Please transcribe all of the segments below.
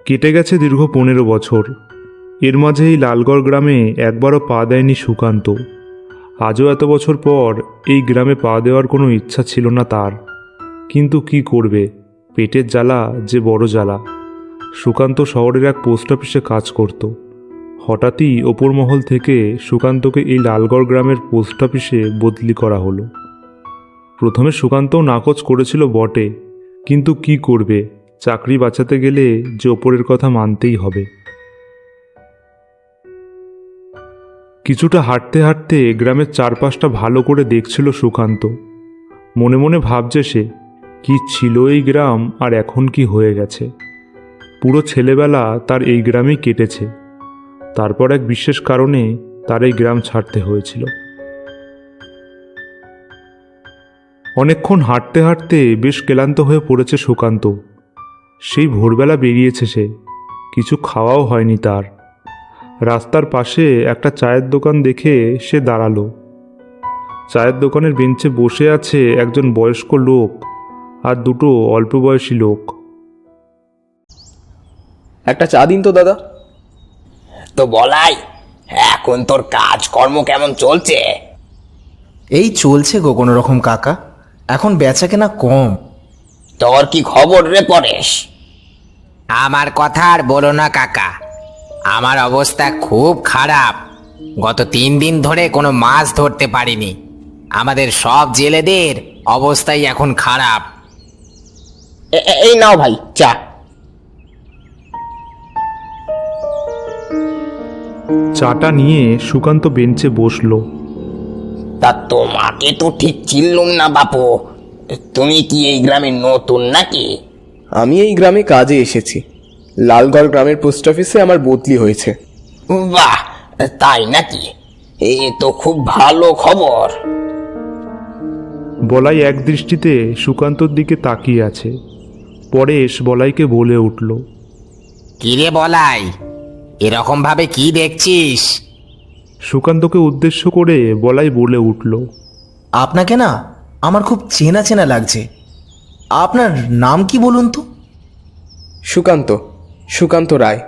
কেটে গেছে দীর্ঘ 15 বছর। এর মাঝে এই লালগড় গ্রামে একবারও পা দেয়নি সুকান্ত। আজও এত বছর পর এই গ্রামে পা দেওয়ার কোনো ইচ্ছা ছিল না তার, কিন্তু কি করবে, পেটের জ্বালা যে বড় জ্বালা। সুকান্ত শহরের এক পোস্ট অফিসে কাজ করত। হঠাৎই ওপর মহল থেকে সুকান্তকে এই লালগড় গ্রামের পোস্ট অফিসে বদলি করা হলো। প্রথমে সুকান্তও নাকচ করেছিল বটে, কিন্তু কি করবে, চাকরি বাঁচাতে গেলে যে ওপরের কথা মানতেই হবে। কিছুটা হাঁটতে হাঁটতে গ্রামের চারপাশটা ভালো করে দেখছিল সুকান্ত। মনে মনে ভাবছে সে, কি ছিল এই গ্রাম আর এখন কি হয়ে গেছে। পুরো ছেলেবেলা তার এই গ্রামেই কেটেছে। তারপর এক বিশেষ কারণে তার এই গ্রাম ছাড়তে হয়েছিল। অনেকক্ষণ হাঁটতে হাঁটতে বেশ ক্লান্ত হয়ে পড়েছে সুকান্ত। সেই ভোরবেলা বেরিয়েছে সে, কিছু খাওয়াও হয়নি তার। রাস্তার পাশে একটা চায়ের দোকান দেখে সে দাঁড়ালো। চায়ের দোকানের বেঞ্চে বসে আছে একজন বয়স্ক লোক আর দুটো অল্প বয়সী লোক। একটা চা দিন তো দাদা। তো বলাই, এখন তোর কাজকর্ম কেমন চলছে? এই চলছে গো কোনো রকম কাকা, এখন বেচা কেনা কম। তোর কি খবর রে পরেশ? আমার কথা আর বলো না কাকা, আমার অবস্থা খুব খারাপ। গত 3 দিন ধরে কোনো মাছ ধরতে পারিনি। আমাদের সব জেলেদের অবস্থাই এখন খারাপ। এই নাও ভাই চা। চাটা নিয়ে সুকান্ত বেঞ্চে বসলো। তা তোমাকে তো ঠিক চিনলুম না বাপু, তুমি কি এই গ্রামে নতুন নাকি? আমি এই গ্রামে কাজে এসেছি। লালগড় গ্রামের পোস্ট অফিসে আমার বদলি হয়েছে। বাহ, তাই নাকি? এ তো খুব ভালো খবর। বলাই এক দৃষ্টিতে সুকান্তর দিকে তাকিয়ে আছে। পরেশ বলাইকে বলে উঠল, কিরে বলাই, এরকম ভাবে কি দেখছিস? সুকান্তকে উদ্দেশ্য করে বলাই বলে উঠল, আপনাকে না আমার খুব চেনা চেনা লাগছে। আপনার নাম কি বলুন তো? সুকান্ত, সুকান্ত রায়।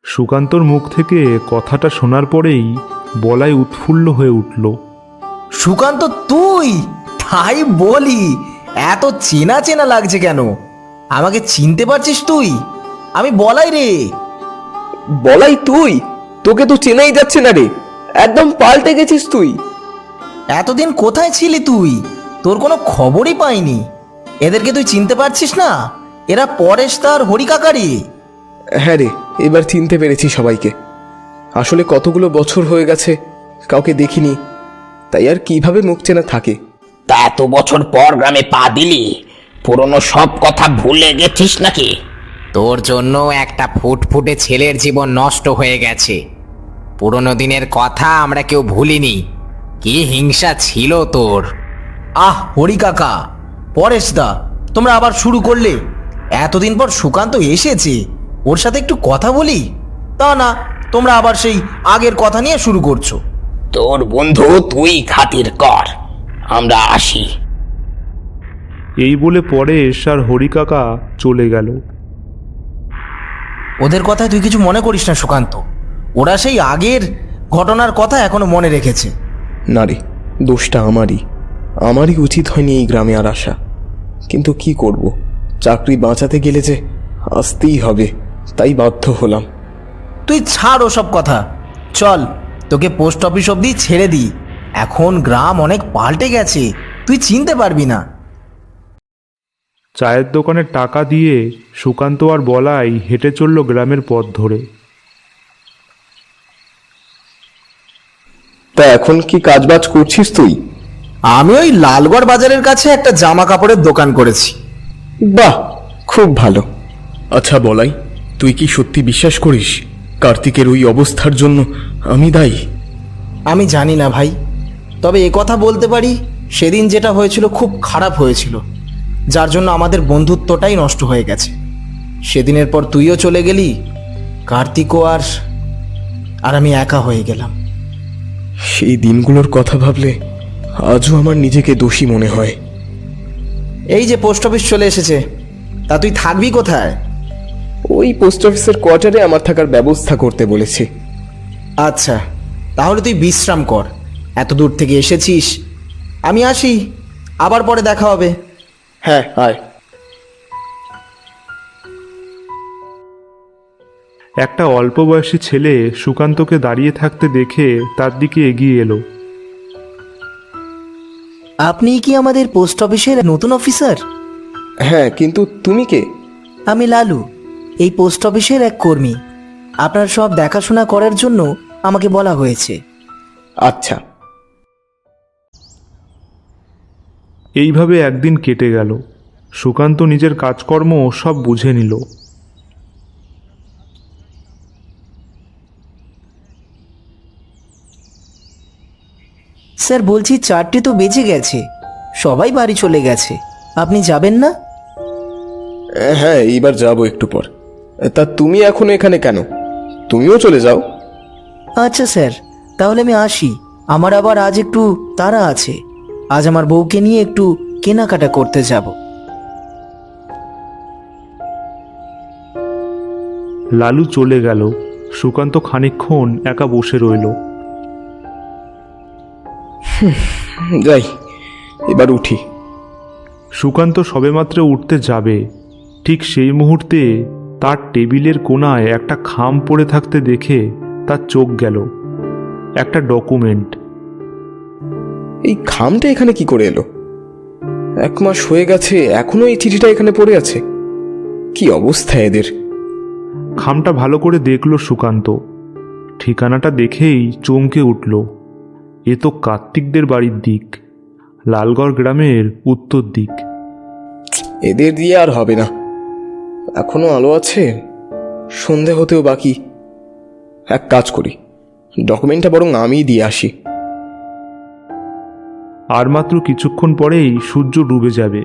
সুকান্তর মুখ থেকে কথাটা শোনার পরেই বলাই উৎফুল্ল হয়ে উঠল। সুকান্ত তুই? তাই বলি, এত চেনা চেনা লাগছে কেন? আমাকে চিনতে পারছিস তুই? আমি বলাই রে। বলাই তুই? তোকে তো চেনাই যাচ্ছে না রে, একদম পাল্টে গেছিস তুই। এতদিন কোথায় ছিলি তুই? তোর কোনো খবরই পাইনি। এদেরকে তুই চিনতে পারছিস না? এরা পরেশ তার হরি কাকারি। হ্যাঁ রে, এবার চিনতে পেরেছি সবাইকে। আসলে কতগুলো বছর হয়ে গেছে কাউকে দেখিনি, তাই আর কিভাবে মুখ চেনা থাকে। তা এত বছর পর গ্রামে পা দিলি, পুরনো সব কথা ভুলে গেছিস নাকি? তোর জন্য একটা ফুটফুটে ছেলের জীবন নষ্ট হয়ে গেছে। পুরনো দিনের কথা আমরা কেউ ভুলিনি। কি হিংসা ছিল তোর! আহ হরি কাকা, পরেশ দা, তোমরা আবার শুরু করলে। এতদিন পর সুকান্ত এসেছে, ওর সাথে একটু কথা বলি। তা না, তোমরা আবার সেই আগের কথা নিয়ে শুরু করছো। তোর বন্ধু তুই খাতির কর, আমরা আসি। এই বলে পরেশ আর হরি কাকা চলে গেল। ওদের কথায় তুই কিছু মনে করিস না সুকান্ত, ওরা সেই আগের ঘটনার কথা এখনো মনে রেখেছে। না রে, দোষটা আমারই উচিত হয়নি এই গ্রামে আর আসা। কিন্তু কি করব, চাকরি বাঁচাতে গেলে যে আসতেই হবে, তাই বাধ্য হলাম। তুই ছাড় ওসব কথা, চল তোকে পোস্ট অফিস অব্দি ছেড়ে দিই। এখন গ্রাম অনেক পাল্টে গেছে, তুই চিনতে পারবি না। চায়ের দোকানের টাকা দিয়ে সুকান্ত আর বলাই হেঁটে চলল গ্রামের পথ ধরে। তা এখন কি কাজবাজ করছিস তুই? আমি ওই লালগড় বাজারের কাছে একটা জামা কাপড়ের দোকান করেছি। বাহ, খুব ভালো। আচ্ছা বলাই, তুই কি সত্যি বিশ্বাস করিস কার্তিকের ওই অবস্থার জন্য আমি দায়ী? আমি জানি না ভাই, তবে এ কথা বলতে পারি, সেদিন যেটা হয়েছিল খুব খারাপ হয়েছিল, যার জন্য আমাদের বন্ধুত্বটাই নষ্ট হয়ে গেছে। সেদিনের পর তুইও চলে গেলি, কার্তিকও আর আমি একা হয়ে গেলাম। সেই দিনগুলোর কথা ভাবলে আজও আমার নিজেকে দোষী মনে হয়। এই যে পোস্ট অফিস চলে এসেছে, তা তুই থাকবি কোথায়? ওই পোস্ট অফিসের কোয়ার্টারে আমার থাকার ব্যবস্থা করতে বলেছে। আচ্ছা, তাহলে তুই বিশ্রাম কর, এত দূর থেকে এসেছিস। আমি আসি, আবার পরে দেখা হবে। হ্যাঁ, আয়। একটা অল্প বয়সী ছেলে সুকান্তকে দাঁড়িয়ে থাকতে দেখে তার দিকে এগিয়ে এলো। আপনি কি আমাদের পোস্ট অফিসের নতুন অফিসার? হ্যাঁ, কিন্তু তুমি কে? আমি লালু, এই পোস্ট অফিসের এক কর্মী। আপনার সব দেখাশোনা করার জন্য আমাকে বলা হয়েছে। আচ্ছা। এইভাবে একদিন কেটে গেল। সুকান্ত নিজের কাজকর্ম সব বুঝে নিল। স্যার বলছি, 4টে তো বেজে গেছে, সবাই বাড়ি চলে গেছে। আপনি যাবেন না? হ্যাঁ, এইবার যাবো একটু পর। তা তুমি এখন এখানে কেন? তুমিও চলে যাও। আচ্ছা স্যার, তাহলে আমি আসি। আমার আবার আজ একটু তাড়া আছে। আজ আমার বউকে নিয়ে একটু কেনাকাটা করতে যাব। লালু চলে গেল। সুকান্ত খানিকক্ষণ একা বসে রইল। যাই, এবার উঠি। সুকান্ত সবেমাত্র উঠতে যাবে, ঠিক সেই মুহূর্তে তার টেবিলের কোণায় একটা খাম পড়ে থাকতে দেখে তার চোখ গেল। একটা ডকুমেন্ট। এই খামটা এখানে কি করে এলো? 1 মাস হয়ে গেছে, এখনো এই চিঠিটা এখানে পড়ে আছে। কি অবস্থা এদের! খামটা ভালো করে দেখল সুকান্ত। ঠিকানাটা দেখেই চমকে উঠল। এ তো কার্তিকদের বাড়ির দিক, লালগড় গ্রামের উত্তর দিক। এদের দিয়ে আর হবে না, এখনো আলো আছে, সন্ধে হতেও বাকি। এক কাজ করি, ডকুমেন্টটা বরং আমিই দিয়ে আসি। আর মাত্র কিছুক্ষণ পরেই সূর্য ডুবে যাবে,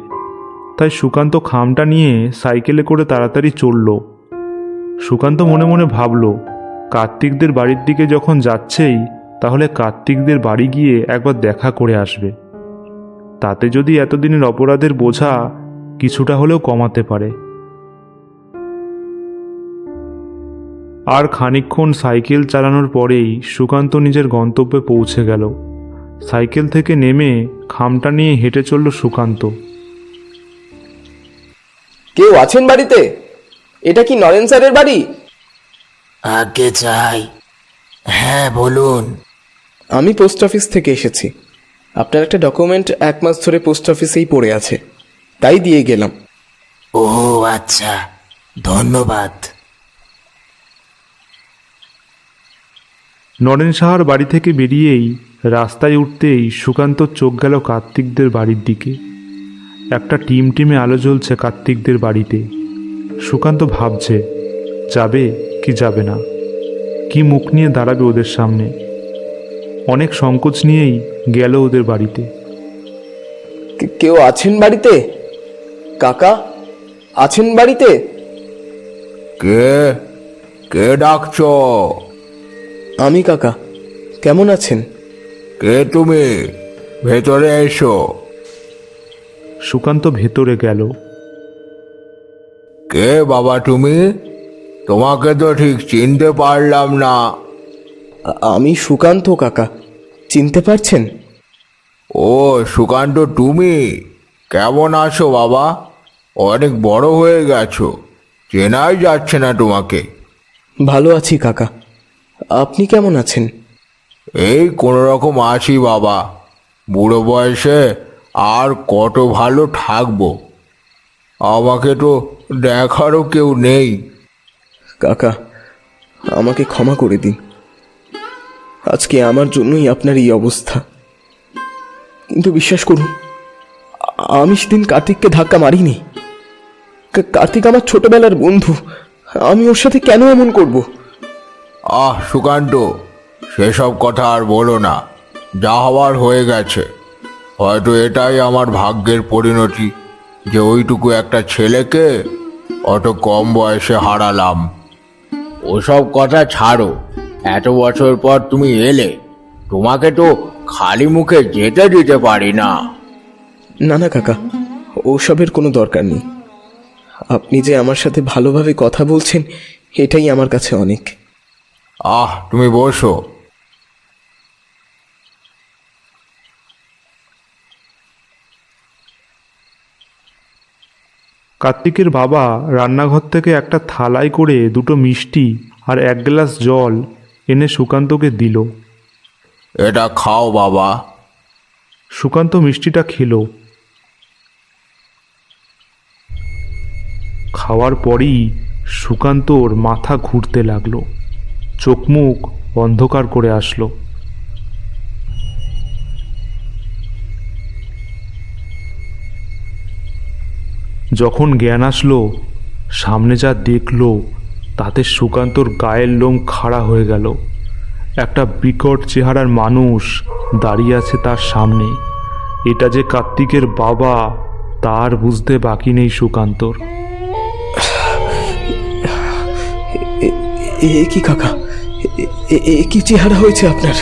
তাই সুকান্ত খামটা নিয়ে সাইকেলে করে তাড়াতাড়ি চলল। সুকান্ত মনে মনে ভাবল, কার্তিকদের বাড়ির দিকে যখন যাচ্ছেই, তাহলে কার্তিকদের বাড়ি গিয়ে একবার দেখা করে আসবে। তাতে যদি এতদিনের অপরাধের বোঝা কিছুটা হলেও কমাতে পারে। আর খানিকক্ষণ সাইকেল চালানোর পরেই সুকান্ত নিজের গন্তব্যে পৌঁছে গেল। সাইকেল থেকে নেমে খামটা নিয়ে হেঁটে চলল সুকান্ত। কেউ আছেন বাড়িতে? এটা কি নরেন স্যারের বাড়ি? আগে যাই। হ্যাঁ বলুন। আমি পোস্ট অফিস থেকে এসেছি। আপনার একটা ডকুমেন্ট 1 মাস ধরে পোস্ট অফিসেই পড়ে আছে, তাই দিয়ে গেলাম। ও আচ্ছা, ধন্যবাদ। নরেন সাহার বাড়ি থেকে বেরিয়েই রাস্তায় উঠতেই সুকান্তর চোখ গেল কার্তিকদের বাড়ির দিকে। একটা টিমে আলো জ্বলছে কার্তিকদের বাড়িতে। সুকান্ত ভাবছে, যাবে কি যাবে না, কি মুখ নিয়ে দাঁড়াবে ওদের সামনে। অনেক সংকোচ নিয়েই গেল ওদের বাড়িতে। কেউ আছেন বাড়িতে? কাকা আছেন বাড়িতে? কে কে ডাকছো? আমি কাকা। কেমন আছেন? কে তুমি? ভেতরে এসো। সুকান্ত ভেতরে গেল। কে বাবা তুমি? তোমাকে তো ঠিক চিনতে পারলাম না। আমি সুকান্ত কাকা, চিনতে পারছেন? ও সুকান্ত তুমি? কেমন আছো বাবা? অনেক বড় হয়ে গেছো, চেনাই যাচ্ছে না তোমাকে। ভালো আছি কাকা, আপনি কেমন আছেন? এই কোনো রকম আছি বাবা। বুড়ো বয়সে আর কত ভালো থাকবো, আমাকে তো দেখারও কেউ নেই। কাকা, আমাকে ক্ষমা করে দিন। আজকে আমার জন্যই আপনার এই অবস্থা। কিন্তু বিশ্বাস করুন, আমি সেদিন কার্তিককে ধাক্কা মারিনি। কার্তিক আমার ছোটবেলার বন্ধু, আমি ওর সাথে কেন এমন করব? সুকান্ত, সেসব কথা আর বলো না। যা হওয়ার হয়ে গেছে। হয়তো এটাই আমার ভাগ্যের পরিণতি যে ওইটুকু একটা ছেলেকে অত কম বয়সে হারালাম। ওসব কথা ছাড়ো, এত বছর পর তুমি এলে, তোমাকে তো খালি মুখে যেতে দিতে পারি না। না না কাকা, ওসবের কোনো দরকার নেই। আপনি যে আমার সাথে ভালোভাবে কথা বলছেন এটাই আমার কাছে অনেক। তুমি বসো। কার্তিকের বাবা রান্নাঘর থেকে একটা থালায় করে দুটো মিষ্টি আর এক গ্লাস জল এনে সুকান্তকে দিল। এটা খাও বাবা। সুকান্ত মিষ্টিটা খেলো। খাওয়ার পরই সুকান্তর মাথা ঘুরতে লাগলো, চোখ মুখ অন্ধকার করে আসলো। যখন জ্ঞান আসলো, সামনে যা দেখলো তাতে সুকান্তর গায়ের লোম খাড়া হয়ে গেল। একটা বিকট চেহারার মানুষ দাঁড়িয়ে আছে তার সামনে। এটা যে কার্তিকের বাবা তার বুঝতে বাকি নেই সুকান্তর। এ কি কাকা, এ কি চেহারা হয়েছে আপনার?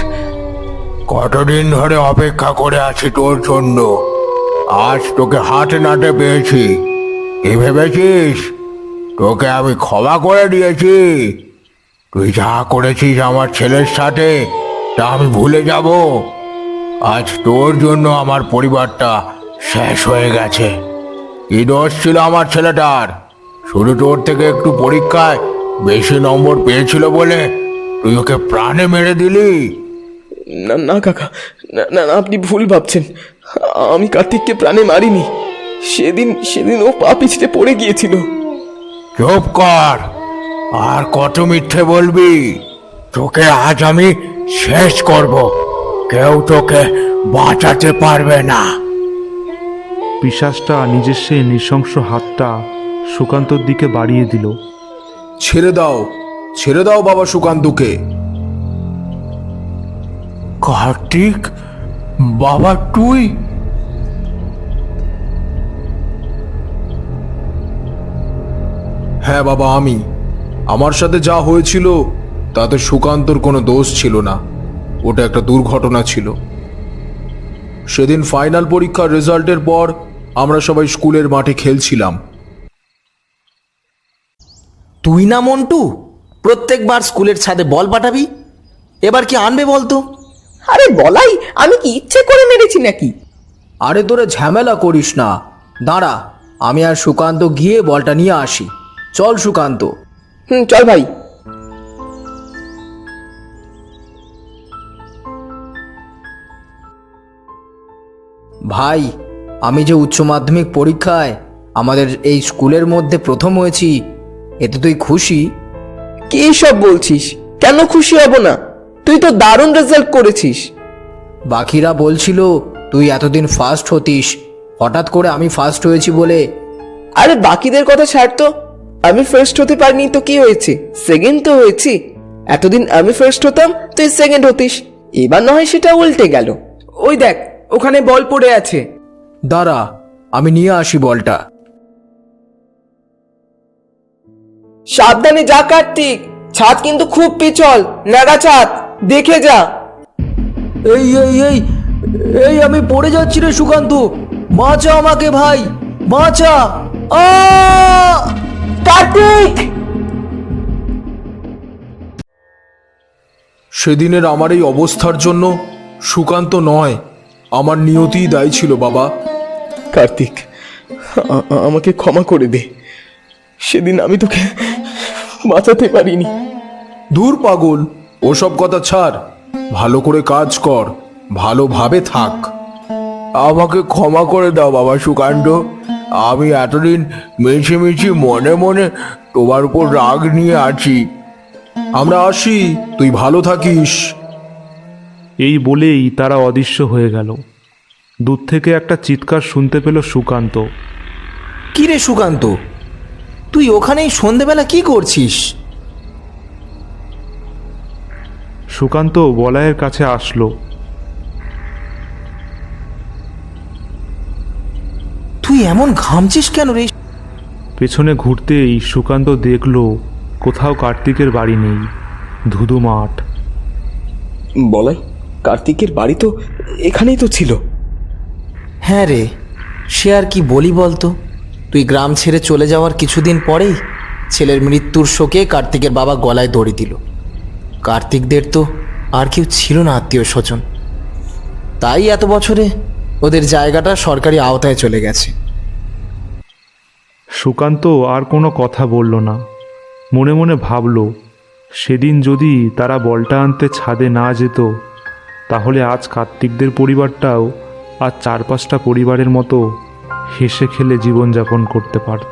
কতদিন ধরে অপেক্ষা করে আছি তোর জন্য, আজ তোকে হাতে নাতে পেয়েছি। কি ভেবেছিস তোকে আমি ক্ষমা করে দিয়েছি? তুই যা করেছিস আমার ছেলের সাথে তা আমি ভুলে যাব? আজ তোর জন্য আমার পরিবারটা শেষ হয়ে গেছে। কি দোষ ছিল আমার ছেলেটার? শুধু তোর থেকে একটু পরীক্ষায় বেশি নম্বর পেয়েছিল বলে তুই ওকে প্রাণে মেরে দিলি? না না কাকা, না না না, আপনি ভুল ভাবছেন। আমি কার্তিককে প্রাণে মারিনি। সেদিন ও পা পিছলে পড়ে গিয়েছিল। চুপ কর, আর কত মিথ্যে বলবি? তোকে আজ আমি শেষ করব, কেউ তোকে বাঁচাতে পারবে না। পিশাচটা নিজের সেই নৃশংস হাতটা সুকান্তর দিকে বাড়িয়ে দিল। ছেড়ে দাও, ছেড়ে দাও বাবা সুকান্তকে। কার্তিক, বাবা তুই? হ্যাঁ বাবা, আমি। আমার সাথে যা হয়েছিল তাতে সুকান্তর কোনো দোষ ছিল না, ওটা একটা দুর্ঘটনা ছিল। সেদিন ফাইনাল পরীক্ষার রেজাল্টের পর আমরা সবাই স্কুলের মাঠে খেলছিলাম। তুই না মন্টু প্রত্যেকবার স্কুলের ছাদে বল পাঠাবি, এবার কি আনবে বলতো? আরে বলাই, আমি কি ইচ্ছে করে মেরেছি নাকি? আরে তোরে ঝামেলা করিস না, দাঁড়া, আমি আর সুকান্ত গিয়ে বলটা নিয়ে আসি। চল সুকান্ত। চল ভাই। ভাই, আমি যে উচ্চ মাধ্যমিক পরীক্ষায় আমাদের এই স্কুলের মধ্যে প্রথম হয়েছি, এতে তুই খুশি? কি সব বলছিস? কেন খুশি হব না? তুই তো দারুণ রেজাল্ট করেছিস। বাকিরা বলছিল তুই এতদিন ফার্স্ট হতিস, হঠাৎ করে আমি ফার্স্ট হয়েছি বলে। আরে বাকিদের কথা ছাড় তো, আমি ফার্স্ট হতে পারিনি তো কি হয়েছে? সেকেন্ড তো হয়েছি। এতদিন আমি ফার্স্ট হতাম, তুই সেকেন্ড হতিস, এবার না হয় সেটা উল্টে গেল। ওই দেখ, ওখানে বল পড়ে আছে। দাঁড়া, আমি নিয়ে আসি বলটা। সাবধানে যা কার্তিক, ছাদ কিন্তু খুব পিছল, নাড়া ছাদ, দেখে যা। এই এই এই এই আমি পড়ে যাচ্ছি রে সুকান্ত, বাঁচা আমাকে ভাই, বাঁচা। কার্তিক! সেদিনের আমার এই অবস্থার জন্য সুকান্ত নয়, আমার নিয়তিই দায়ী ছিল বাবা। কার্তিক, আমাকে ক্ষমা করে দে। সেদিন আমি তোকে বাঁচাতে পারিনি। দূর পাগল, ওসব কথা ছাড়, ভালো করে কাজ কর, ভালোভাবে থাক। আমাকে ক্ষমা করে দাও বাবা সুকান্ত। আমি এতদিন মিছিমিছি মনে মনে তোমার উপর রাগ নিয়ে আছি। আমরা আসি, তুই ভালো থাকিস। এই বলেই তারা অদৃশ্য হয়ে গেল। দূর থেকে একটা চিৎকার শুনতে পেল সুকান্ত। কি রে সুকান্ত, তুই ওখানেই সন্ধেবেলা কি করছিস? সুকান্ত বলাইয়ের কাছে আসলো। তুই এমন ঘামছিস কেন রে? পেছনে ঘুরতেই সুকান্ত দেখল কোথাও কার্তিকের বাড়ি নেই, ধুধু মাঠ। বলাই, কার্তিকের বাড়ি তো এখানেই তো ছিল। হ্যাঁ রে, সে আর কি বলি বলতো, তুই গ্রাম ছেড়ে চলে যাওয়ার কিছুদিন পরেই ছেলের মৃত্যুর শোকে কার্তিকের বাবা গলায় দড়ি দিল। কার্তিকদের তো আর কেউ ছিল না আত্মীয় স্বজন, তাই এত বছরে ওদের জায়গাটা সরকারি আওতায় চলে গেছে। সুকান্ত আর কোনো কথা বলল না। মনে মনে ভাবল, সেদিন যদি তারা বলটা আনতে ছাদে না যেত, তাহলে আজ কার্তিকদের পরিবারটাও আর 4-5টা পরিবারের মতো হেসে খেলে জীবনযাপন করতে পারত।